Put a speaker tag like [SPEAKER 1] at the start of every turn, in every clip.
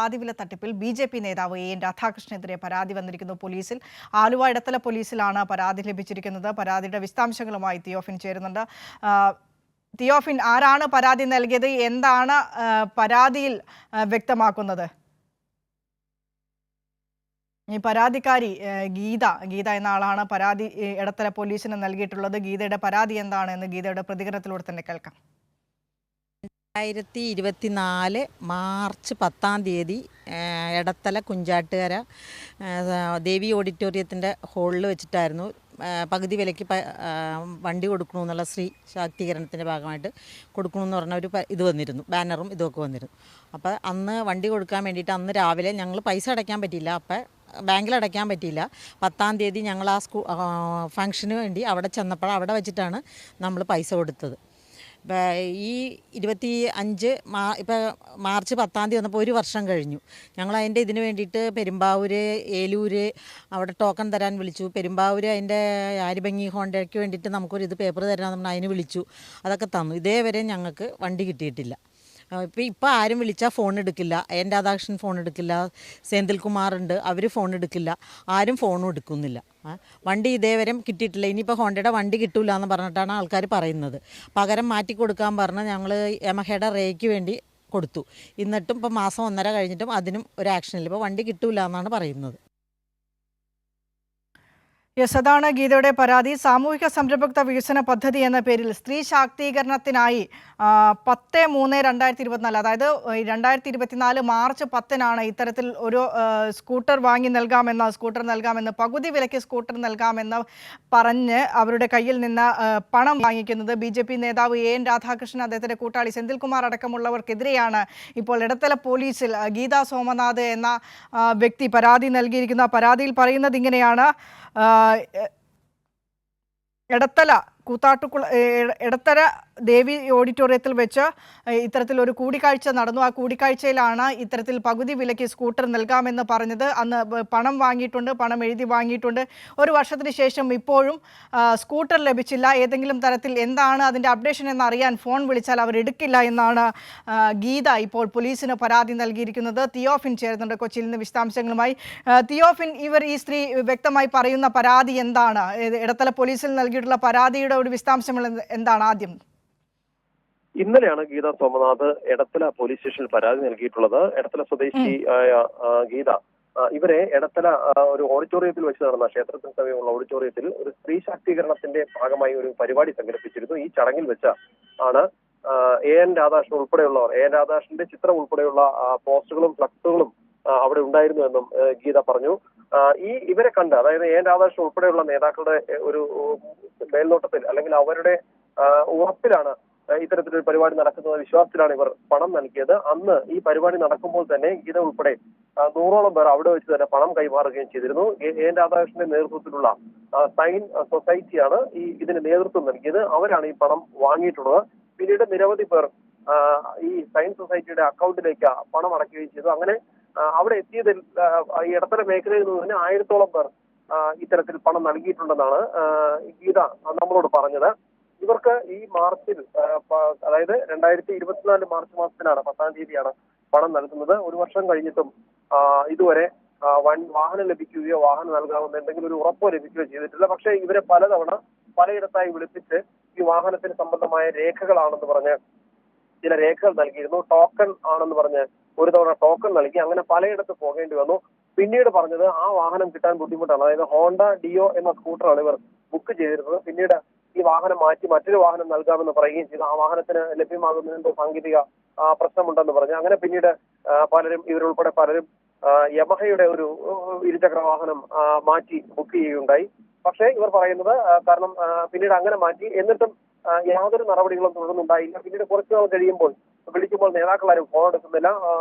[SPEAKER 1] പരാതിവില തട്ടിപ്പിൽ BJP നേതാവ് N രാധാകൃഷ്ണനെതിരെ പരാതി വന്നിരിക്കുന്നു പോലീസിൽ. ആലുവ ഇടത്തല പോലീസിലാണ് പരാതി ലഭിച്ചിരിക്കുന്നത്. പരാതിയുടെ വിശദാംശങ്ങളുമായി തിയോഫിൻ ചേരുന്നുണ്ട്. തിയോഫിൻ, ആരാണ് പരാതി നൽകിയത്? എന്താണ് പരാതിയിൽ വ്യക്തമാക്കുന്നത്? ഈ പരാതിക്കാരി ഗീത എന്ന ആളാണ് പരാതി ഇടത്തല പോലീസിന് നൽകിയിട്ടുള്ളത്. ഗീതയുടെ പരാതി എന്താണെന്ന് ഗീതയുടെ പ്രതികരണത്തിലൂടെ തന്നെ കേൾക്കാം.
[SPEAKER 2] 2024 മാർച്ച് 10 ഇടത്തല കുഞ്ചാട്ടുകര ദേവി ഓഡിറ്റോറിയത്തിൻ്റെ ഹോളിൽ വെച്ചിട്ടായിരുന്നു പകുതി വിലയ്ക്ക് വണ്ടി കൊടുക്കണമെന്നുള്ള സ്ത്രീ ശാക്തീകരണത്തിൻ്റെ ഭാഗമായിട്ട് കൊടുക്കണമെന്ന് പറഞ്ഞ ഒരു ഇത് വന്നിരുന്നു, ബാനറും ഇതൊക്കെ വന്നിരുന്നു. അപ്പോൾ അന്ന് വണ്ടി കൊടുക്കാൻ വേണ്ടിയിട്ട് അന്ന് രാവിലെ ഞങ്ങൾ പൈസ അടയ്ക്കാൻ പറ്റിയില്ല. അപ്പോൾ ബാങ്കിൽ അടയ്ക്കാൻ പറ്റിയില്ല. 10 ഞങ്ങൾ ആ ഫംഗ്ഷന് വേണ്ടി അവിടെ ചെന്നപ്പോൾ അവിടെ വെച്ചിട്ടാണ് നമ്മൾ പൈസ കൊടുത്തത്. ഈ 25 ഇപ്പോൾ മാർച്ച് 10 വന്നപ്പോൾ 1 വർഷം കഴിഞ്ഞു. ഞങ്ങൾ അതിൻ്റെ ഇതിന് വേണ്ടിയിട്ട് പെരുമ്പാവൂർ, ഏലൂർ അവിടെ ടോക്കൺ തരാൻ വിളിച്ചു. പെരുമ്പാവൂർ അതിൻ്റെ ആര്യഭംഗി ഹോണ്ടയ്ക്ക് വേണ്ടിയിട്ട് നമുക്കൊരു ഇത് പേപ്പർ തരാമെന്ന് പറഞ്ഞാൽ അതിന് വിളിച്ചു. അതൊക്കെ തന്നു. ഇതേവരെ ഞങ്ങൾക്ക് വണ്ടി കിട്ടിയിട്ടില്ല. ഇപ്പോൾ ആരും വിളിച്ചാൽ ഫോൺ എടുക്കില്ല. എൻ രാധാകൃഷ്ണൻ ഫോൺ എടുക്കില്ല, സെന്തിൽകുമാറുണ്ട്, അവർ ഫോൺ എടുക്കില്ല, ആരും ഫോണും എടുക്കുന്നില്ല. വണ്ടി ഇതേവരെ കിട്ടിയിട്ടില്ല. ഇനിയിപ്പോൾ ഹോണ്ടയുടെ വണ്ടി കിട്ടില്ല എന്ന് പറഞ്ഞിട്ടാണ് ആൾക്കാർ പറയുന്നത്. പകരം മാറ്റി കൊടുക്കാൻ പറഞ്ഞ് ഞങ്ങൾ യമഹയുടെ റേയ്ക്ക് വേണ്ടി കൊടുത്തു. എന്നിട്ടും ഇപ്പോൾ മാസം 1.5 കഴിഞ്ഞിട്ടും അതിനും ഒരു ആക്ഷനില്ല. ഇപ്പോൾ വണ്ടി കിട്ടില്ല എന്നാണ് പറയുന്നത്.
[SPEAKER 1] യെസ്, അതാണ് ഗീതയുടെ പരാതി. സാമൂഹിക സംരംഭക വികസന പദ്ധതി എന്ന പേരിൽ സ്ത്രീ ശാക്തീകരണത്തിനായി 10/3/2024, അതായത് 2024 മാർച്ച് 10 ഇത്തരത്തിൽ ഒരു സ്കൂട്ടർ നൽകാമെന്ന് പകുതി വിലയ്ക്ക് സ്കൂട്ടർ നൽകാമെന്ന് പറഞ്ഞ് അവരുടെ കയ്യിൽ നിന്ന് പണം വാങ്ങിക്കുന്നത്. BJP നേതാവ് എൻ രാധാകൃഷ്ണൻ, അദ്ദേഹത്തിൻ്റെ കൂട്ടാളി സെന്തിൽകുമാർ അടക്കമുള്ളവർക്കെതിരെയാണ് ഇപ്പോൾ ഇടത്തല പോലീസിൽ ഗീത സോമനാഥ് എന്ന വ്യക്തി പരാതി നൽകിയിരിക്കുന്ന. പരാതിയിൽ പറയുന്നത് ഇങ്ങനെയാണ്: ഇടത്തല ദേവി ഓഡിറ്റോറിയത്തിൽ വെച്ച് ഇത്തരത്തിലൊരു കൂടിക്കാഴ്ച നടന്നു. ആ കൂടിക്കാഴ്ചയിലാണ് ഇത്തരത്തിൽ പകുതി വിലയ്ക്ക് സ്കൂട്ടർ നൽകാമെന്ന് പറഞ്ഞത്. അന്ന് പണം വാങ്ങിയിട്ടുണ്ട്, പണം എഴുതി വാങ്ങിയിട്ടുണ്ട്. 1 വർഷത്തിന് ശേഷം ഇപ്പോഴും സ്കൂട്ടർ ലഭിച്ചില്ല. ഏതെങ്കിലും തരത്തിൽ എന്താണ് അതിൻ്റെ അപ്ഡേഷൻ എന്നറിയാൻ ഫോൺ വിളിച്ചാൽ അവർ എടുക്കില്ല എന്നാണ് ഗീത ഇപ്പോൾ പോലീസിന് പരാതി നൽകിയിരിക്കുന്നത്. തിയോഫിൻ ചേരുന്നുണ്ട് കൊച്ചിയിൽ നിന്ന് വിശദാംശങ്ങളുമായി. തിയോഫിൻ, ഈ സ്ത്രീ വ്യക്തമായി പറയുന്ന പരാതി എന്താണ്? ഇടത്തല പോലീസിൽ നൽകിയിട്ടുള്ള പരാതിയുടെ ഒരു വിശദാംശങ്ങൾ എന്താണ്? ആദ്യം
[SPEAKER 3] ഇന്നലെയാണ് ഗീത സോമനാഥ് എടത്തല പോലീസ് സ്റ്റേഷനിൽ പരാതി നൽകിയിട്ടുള്ളത്. എടത്തല സ്വദേശിയായ ഗീത ഇവരെ എടത്തല ഒരു ഓഡിറ്റോറിയത്തിൽ വെച്ച് നടന്ന, ക്ഷേത്രത്തിന് സമീപമുള്ള ഓഡിറ്റോറിയത്തിൽ ഒരു സ്ത്രീ ശാക്തീകരണത്തിന്റെ ഭാഗമായി ഒരു പരിപാടി സംഘടിപ്പിച്ചിരുന്നു. ഈ ചടങ്ങിൽ വെച്ച് ആണ് എൻ രാധാകൃഷ്ണൻ ഉൾപ്പെടെയുള്ളവർ, എൻ രാധാകൃഷ്ണന്റെ ചിത്രം ഉൾപ്പെടെയുള്ള പോസ്റ്ററുകളും ഫ്ലക്സുകളും അവിടെ ഉണ്ടായിരുന്നു എന്നും ഗീത പറഞ്ഞു. ഇവരെ കണ്ട്, അതായത് എൻ രാധാകൃഷ്ണൻ ഉൾപ്പെടെയുള്ള നേതാക്കളുടെ ഒരു മേൽനോട്ടത്തിൽ അല്ലെങ്കിൽ അവരുടെ ഉറപ്പിലാണ് ഇത്തരത്തിലൊരു പരിപാടി നടക്കുന്നത് വിശ്വാസത്തിലാണ് ഇവർ പണം നൽകിയത്. അന്ന് ഈ പരിപാടി നടക്കുമ്പോൾ തന്നെ ഗീത ഉൾപ്പെടെ 100ഓളം പേർ അവിടെ വെച്ച് തന്നെ പണം കൈമാറുകയും ചെയ്തിരുന്നു. എൻ രാധാകൃഷ്ണന്റെ നേതൃത്വത്തിലുള്ള സൈൻ സൊസൈറ്റിയാണ് ഇതിന് നേതൃത്വം നൽകിയത്. അവരാണ് ഈ പണം വാങ്ങിയിട്ടുള്ളത്. പിന്നീട് നിരവധി പേർ ഈ സൈൻ സൊസൈറ്റിയുടെ അക്കൗണ്ടിലേക്ക് പണം അടയ്ക്കുകയും ചെയ്തു. അങ്ങനെ അവിടെ എത്തിയതിൽ ഈ ഇടത്തര മേഖലയിൽ നിന്ന് തന്നെ 1000ഓളം പേർ ഇത്തരത്തിൽ പണം നൽകിയിട്ടുണ്ടെന്നാണ് ഗീത നമ്മളോട് പറഞ്ഞത്. ഇവർക്ക് ഈ മാർച്ചിൽ, അതായത് 2024 മാർച്ച് മാസത്തിലാണ് 10 പണം നൽകുന്നത്. 1 വർഷം കഴിഞ്ഞിട്ടും ഇതുവരെ വാഹനം ലഭിക്കുകയോ വാഹനം നൽകാമെന്ന് എന്തെങ്കിലും ഒരു ഉറപ്പോ ലഭിക്കുകയോ ചെയ്തിട്ടില്ല. പക്ഷേ ഇവരെ പലതവണ പലയിടത്തായി വിളിപ്പിച്ച് ഈ വാഹനത്തിന് സംബന്ധമായ രേഖകളാണെന്ന് പറഞ്ഞ് ചില രേഖകൾ നൽകിയിരുന്നു. ടോക്കൺ ആണെന്ന് പറഞ്ഞ് 1 തവണ ടോക്കൺ നൽകി. അങ്ങനെ പലയിടത്ത് പോകേണ്ടി വന്നു. പിന്നീട് പറഞ്ഞത് ആ വാഹനം കിട്ടാൻ ബുദ്ധിമുട്ടാണ്. അതായത് ഹോണ്ട ഡിയോ എന്ന സ്കൂട്ടറാണ് ഇവർ ബുക്ക് ചെയ്തിരുന്നത്. പിന്നീട് ഈ വാഹനം മാറ്റി മറ്റൊരു വാഹനം നൽകാമെന്ന് പറയുകയും ചെയ്തു. ആ വാഹനത്തിന് ലഭ്യമാകുന്നതിന്റെ സാങ്കേതിക പ്രശ്നമുണ്ടെന്ന് പറഞ്ഞു. അങ്ങനെ പിന്നീട് ഇവരുൾപ്പെടെ പലരും യമഹയുടെ ഒരു ഇരുചക്ര വാഹനം മാറ്റി ബുക്ക് ചെയ്യുകയുണ്ടായി. പക്ഷേ ഇവർ പറയുന്നത് കാരണം പിന്നീട് അങ്ങനെ മാറ്റി, എന്നിട്ടും യാതൊരു നടപടികളും തുടർന്നുണ്ടായില്ല. പിന്നീട് കുറച്ചു നാൾ കഴിയുമ്പോൾ വിളിക്കുമ്പോൾ നേതാക്കളാരും ഫോൺ എടുക്കുന്നില്ല.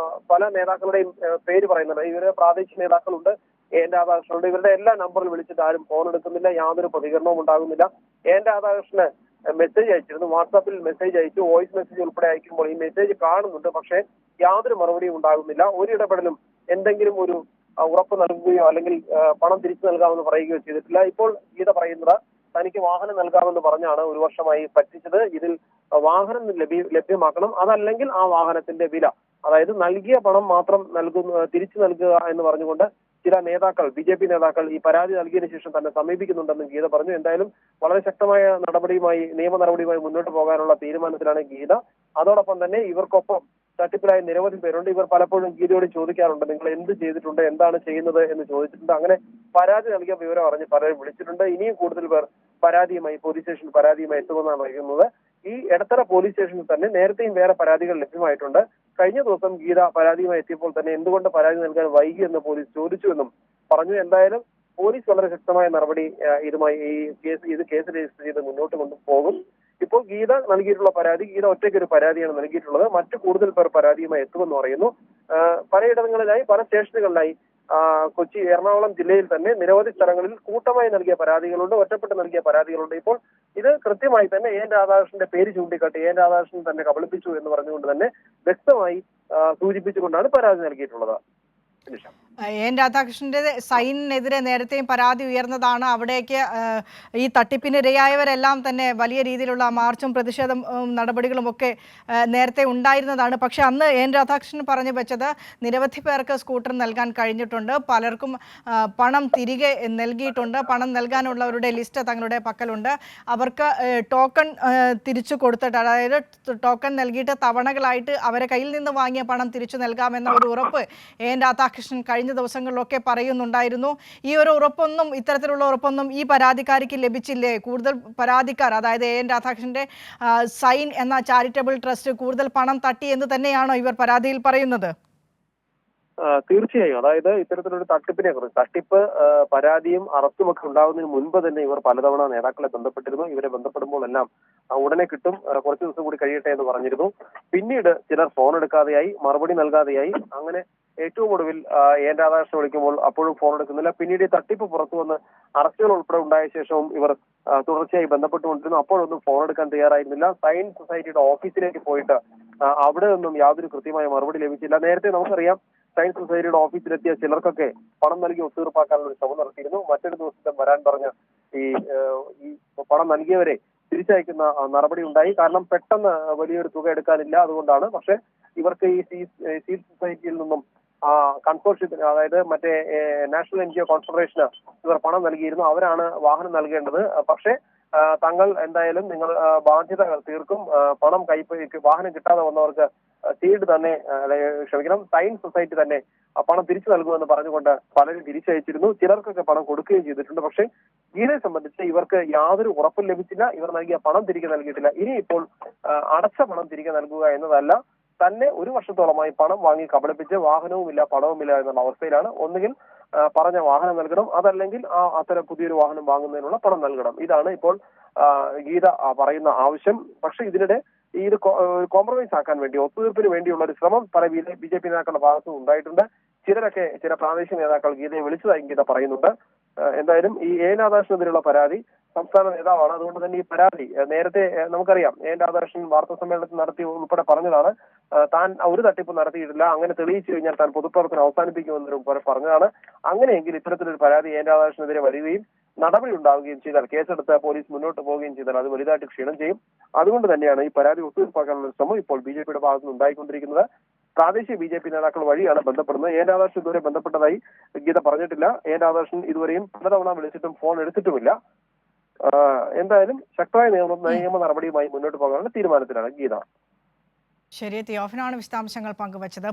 [SPEAKER 3] പല നേതാക്കളുടെയും പേര് പറയുന്നുണ്ട്. ഇവര് പ്രാദേശിക നേതാക്കളുണ്ട്, എൻ രാധാകൃഷ്ണനുണ്ട്. ഇവരുടെ എല്ലാ നമ്പറിൽ വിളിച്ചിട്ട് ആരും ഫോൺ എടുക്കുന്നില്ല, യാതൊരു പ്രതികരണവും ഉണ്ടാകുന്നില്ല. എൻ രാധാകൃഷ്ണന് മെസ്സേജ് അയച്ചിരുന്നു, വാട്സാപ്പിൽ മെസ്സേജ് അയച്ചു, വോയിസ് മെസ്സേജ് ഉൾപ്പെടെ അയക്കുമ്പോൾ ഈ മെസ്സേജ് കാണുന്നുണ്ട്. പക്ഷേ യാതൊരു മറുപടിയും ഉണ്ടാകുന്നില്ല. ഒരു ഇടപെടലും എന്തെങ്കിലും ഒരു ഉറപ്പ് നൽകുകയോ അല്ലെങ്കിൽ പണം തിരിച്ചു നൽകാമെന്ന് പറയുകയോ ചെയ്തിട്ടില്ല. ഇപ്പോൾ ഗീത പറയുന്നത് തനിക്ക് വാഹനം നൽകാമെന്ന് പറഞ്ഞാണ് 1 വർഷമായി പറ്റിച്ചത്. ഇതിൽ വാഹനം ലഭ്യമാക്കണം, അതല്ലെങ്കിൽ ആ വാഹനത്തിന്റെ വില അതായത് നൽകിയ പണം മാത്രം തിരിച്ചു നൽകുക എന്ന് പറഞ്ഞുകൊണ്ട് ചില നേതാക്കൾ, BJP നേതാക്കൾ ഈ പരാതി നൽകിയതിനു ശേഷം തന്നെ സമീപിക്കുന്നുണ്ടെന്നും ഗീത പറഞ്ഞു. എന്തായാലും വളരെ ശക്തമായ നിയമ നടപടിയുമായി മുന്നോട്ട് പോകാനുള്ള തീരുമാനത്തിലാണ് ഗീത. അതോടൊപ്പം തന്നെ ഇവർക്കൊപ്പം തട്ടിപ്പിലായ നിരവധി പേരുണ്ട്. ഇവർ പലപ്പോഴും ഗീതയോട് ചോദിക്കാറുണ്ട്, നിങ്ങൾ എന്ത് ചെയ്തിട്ടുണ്ട്, എന്താണ് ചെയ്യുന്നത് എന്ന് ചോദിച്ചിട്ടുണ്ട്. അങ്ങനെ പരാതി നൽകിയ വിവരം അറിഞ്ഞ് പലരും വിളിച്ചിട്ടുണ്ട്. ഇനിയും കൂടുതൽ പേർ പോലീസ് സ്റ്റേഷനിൽ പരാതിയുമായി എത്തുമെന്നാണ് അറിയുന്നത്. ഈ എടത്തല പോലീസ് സ്റ്റേഷനിൽ തന്നെ നേരത്തെയും വേറെ പരാതികൾ ലഭ്യമായിട്ടുണ്ട്. കഴിഞ്ഞ ദിവസം ഗീത പരാതിയുമായി എത്തിയപ്പോൾ തന്നെ എന്തുകൊണ്ട് പരാതി നൽകാൻ വൈകി എന്ന് പോലീസ് ചോദിച്ചുവെന്നും പറഞ്ഞു. എന്തായാലും പോലീസ് വളരെ ശക്തമായ നടപടി ഇതുമായി കേസ് രജിസ്റ്റർ ചെയ്ത് മുന്നോട്ട് കൊണ്ടുപോകും. ഇപ്പോൾ ഗീത നൽകിയിട്ടുള്ള പരാതി, ഗീത ഒറ്റയ്ക്കൊരു പരാതിയാണ് നൽകിയിട്ടുള്ളത്. മറ്റു കൂടുതൽ പേർ പരാതിയുമായി എത്തുമെന്ന് പറയുന്നു. പലയിടങ്ങളിലായി, പല സ്റ്റേഷനുകളിലായി കൊച്ചി, എറണാകുളം ജില്ലയിൽ തന്നെ നിരവധി സ്ഥലങ്ങളിൽ കൂട്ടമായി നൽകിയ പരാതികളുണ്ട്, ഒറ്റപ്പെട്ട് നൽകിയ പരാതികളുണ്ട്. ഇപ്പോൾ ഇത് കൃത്യമായി തന്നെ എൻ രാധാകൃഷ്ണന്റെ പേര് ചൂണ്ടിക്കാട്ടി എൻ രാധാകൃഷ്ണൻ തന്നെ കബളിപ്പിച്ചു എന്ന് പറഞ്ഞുകൊണ്ട് തന്നെ വ്യക്തമായി സൂചിപ്പിച്ചുകൊണ്ടാണ് പരാതി നൽകിയിട്ടുള്ളത്.
[SPEAKER 1] എൻ രാധാകൃഷ്ണന്റെ സൈനിനെതിരെ നേരത്തെയും പരാതി ഉയർന്നതാണ്. അവിടേക്ക് ഈ തട്ടിപ്പിനിരയായവരെല്ലാം തന്നെ വലിയ രീതിയിലുള്ള മാർച്ചും പ്രതിഷേധ നടപടികളും ഒക്കെ നേരത്തെ ഉണ്ടായിരുന്നതാണ്. പക്ഷെ അന്ന് എൻ രാധാകൃഷ്ണൻ പറഞ്ഞു വെച്ചത് നിരവധി പേർക്ക് സ്കൂട്ടർ നൽകാൻ കഴിഞ്ഞിട്ടുണ്ട്, പലർക്കും പണം തിരികെ നൽകിയിട്ടുണ്ട്, പണം നൽകാനുള്ളവരുടെ ലിസ്റ്റ് തങ്ങളുടെ പക്കലുണ്ട്, അവർക്ക് ടോക്കൺ തിരിച്ചു കൊടുത്തിട്ട്, അതായത് ടോക്കൺ നൽകിയിട്ട് തവണകളായിട്ട് അവരെ കയ്യിൽ നിന്ന് വാങ്ങിയ പണം തിരിച്ചു നൽകാമെന്ന ഒരു ഉറപ്പ് എൻ രാധാകൃഷ്ണൻ കഴിഞ്ഞ ദിവസങ്ങളിലൊക്കെ പറയുന്നുണ്ടായിരുന്നു. ഈ ഒരു ഉറപ്പൊന്നും, ഇത്തരത്തിലുള്ള ഉറപ്പൊന്നും ഈ പരാതിക്കാരിക്ക് ലഭിച്ചില്ലേ? കൂടുതൽ പരാതിക്കാർ, അതായത് എൻ രാധാകൃഷ്ണന്റെ സൈൻ എന്ന ചാരിറ്റബിൾ ട്രസ്റ്റ് കൂടുതൽ പണം തട്ടി എന്ന് തന്നെയാണോ ഇവർ പരാതിയിൽ പറയുന്നത്?
[SPEAKER 3] തീർച്ചയായും. അതായത് ഇത്തരത്തിലൊരു തട്ടിപ്പിനെ കുറിച്ച്, തട്ടിപ്പ് പരാതിയും അറസ്റ്റും ഒക്കെ ഉണ്ടാകുന്നതിന് മുൻപ് തന്നെ ഇവർ പലതവണ നേതാക്കളെ ബന്ധപ്പെട്ടിരുന്നു. ഇവരെ ബന്ധപ്പെടുമ്പോൾ എല്ലാം ഉടനെ കിട്ടും, കുറച്ച് ദിവസം കൂടി കഴിയട്ടെ എന്ന് പറഞ്ഞിരുന്നു. പിന്നീട് ചിലർ ഫോൺ എടുക്കാതെയായി, മറുപടി നൽകാതെയായി. അങ്ങനെ ഏറ്റവും ഒടുവിൽ എൻ രാധാകൃഷ്ണൻ വിളിക്കുമ്പോൾ അപ്പോഴും ഫോൺ എടുക്കുന്നില്ല. പിന്നീട് ഈ തട്ടിപ്പ് പുറത്തു വന്ന് അറസ്റ്റുകൾ ഉൾപ്പെടെ ഉണ്ടായ ശേഷവും ഇവർ തുടർച്ചയായി ബന്ധപ്പെട്ടുകൊണ്ടിരുന്നു. അപ്പോഴൊന്നും ഫോൺ എടുക്കാൻ തയ്യാറായിരുന്നില്ല. സയൻസ് സൊസൈറ്റിയുടെ ഓഫീസിലേക്ക് പോയിട്ട് അവിടെ നിന്നും യാതൊരു കൃത്യമായ മറുപടി ലഭിച്ചില്ല. നേരത്തെ നമുക്കറിയാം, സയൻസ് സൊസൈറ്റിയുടെ ഓഫീസിലെത്തിയ ചിലർക്കൊക്കെ പണം നൽകി ഒത്തുതീർപ്പാക്കാനുള്ള ഒരു ശ്രമം നടത്തിയിരുന്നു. മറ്റൊരു ദിവസത്തെ വരാൻ പറഞ്ഞ് ഈ പണം നൽകിയവരെ തിരിച്ചയക്കുന്ന നടപടി ഉണ്ടായി. കാരണം പെട്ടെന്ന് വലിയൊരു തുക എടുക്കാനില്ല, അതുകൊണ്ടാണ്. പക്ഷെ ഇവർക്ക് ഈ സീൽ സൊസൈറ്റിയിൽ നിന്നും കൺസോർഷ്യത്തിന്, അതായത് മറ്റേ നാഷണൽ NGO കോൺഫെഡറേഷന് ഇവർ പണം നൽകിയിരുന്നു. അവരാണ് വാഹനം നൽകേണ്ടത്. പക്ഷേ തങ്ങൾ എന്തായാലും നിങ്ങൾ ബാധ്യതകൾ തീർക്കും, പണം വാഹനം കിട്ടാതെ വന്നവർക്ക് സീഡ് തന്നെ, സയൻസ് സൊസൈറ്റി തന്നെ പണം തിരിച്ചു നൽകുമെന്ന് പറഞ്ഞുകൊണ്ട് പലരും തിരിച്ചയച്ചിരുന്നു. ചിലർക്കൊക്കെ പണം കൊടുക്കുകയും ചെയ്തിട്ടുണ്ട്. പക്ഷേ ഗീതയെ സംബന്ധിച്ച് ഇവർക്ക് യാതൊരു ഉറപ്പും ലഭിച്ചില്ല. ഇവർ നൽകിയ പണം തിരികെ നൽകിയിട്ടില്ല. ഇനി ഇപ്പോൾ അടച്ച പണം തിരികെ നൽകുക എന്നതല്ല, തന്നെ ഒരു വർഷത്തോളമായി പണം വാങ്ങി കബളിപ്പിച്ച് വാഹനവുമില്ല പണവുമില്ല എന്നുള്ള അവസ്ഥയിലാണ്. ഒന്നുകിൽ പറഞ്ഞ വാഹനം നൽകണം, അതല്ലെങ്കിൽ അത്തരം പുതിയൊരു വാഹനം വാങ്ങുന്നതിനുള്ള പണം നൽകണം. ഇതാണ് ഇപ്പോൾ ഗീത പറയുന്ന ആവശ്യം. പക്ഷെ ഇതിനിടെ ഇത് കോംപ്രമൈസ് ആക്കാൻ വേണ്ടി, ഒത്തുതീർപ്പിന് വേണ്ടിയുള്ള ഒരു ശ്രമം പല BJP നേതാക്കളുടെ ഭാഗത്തും ഉണ്ടായിട്ടുണ്ട്. ചില പ്രാദേശിക നേതാക്കൾ ഗീതയെ വിളിച്ചതായി ഗീത പറയുന്നുണ്ട്. എന്തായാലും ഈ എൻ രാധാകൃഷ്ണനെതിരെയുള്ള പരാതി സംസ്ഥാന നേതാവാണ്. അതുകൊണ്ട് തന്നെ ഈ പരാതി നേരത്തെ നമുക്കറിയാം, എൻ രാധാകൃഷ്ണൻ വാർത്താ സമ്മേളനത്തിൽ നടത്തി ഉൾപ്പെടെ പറഞ്ഞതാണ്, താൻ ഒരു തട്ടിപ്പ് നടത്തിയിട്ടില്ല, അങ്ങനെ തെളിയിച്ചു കഴിഞ്ഞാൽ താൻ പൊതുപ്രവർത്തനം അവസാനിപ്പിക്കുമെന്നൊരു പറഞ്ഞതാണ്. അങ്ങനെയെങ്കിൽ ഇത്തരത്തിലൊരു പരാതി എൻ രാധാകൃഷ്ണനെതിരെ വരികയും നടപടി ഉണ്ടാവുകയും ചെയ്താൽ, കേസെടുത്ത് പോലീസ് മുന്നോട്ട് പോവുകയും ചെയ്താൽ അത് വലുതായിട്ട് ക്ഷീണം ചെയ്യും. അതുകൊണ്ട് തന്നെയാണ് ഈ പരാതി ഒത്തുതീർപ്പാക്കാനുള്ള ശ്രമം ഇപ്പോൾ BJPയുടെ ഭാഗത്ത് നിന്ന് ഉണ്ടായിക്കൊണ്ടിരിക്കുന്നത്. പ്രാദേശിക BJP നേതാക്കൾ വഴിയാണ് ബന്ധപ്പെടുന്നത്. എൻ രാധാകൃഷ്ണൻ ഇതുവരെ ബന്ധപ്പെട്ടതായി ഗീത പറഞ്ഞിട്ടില്ല. എൻ രാധാകൃഷ്ണൻ ഇതുവരെയും പലതവണ വിളിച്ചിട്ടും ഫോൺ എടുത്തിട്ടുമില്ല. എന്തായാലും ശക്തമായ നിയമ നടപടിയുമായി മുന്നോട്ട് പോകാനുള്ള തീരുമാനത്തിലാണ് ഗീത.
[SPEAKER 1] ശരി, തിയോഫനാണ് വിശദാംശങ്ങൾ പങ്കുവച്ചത്.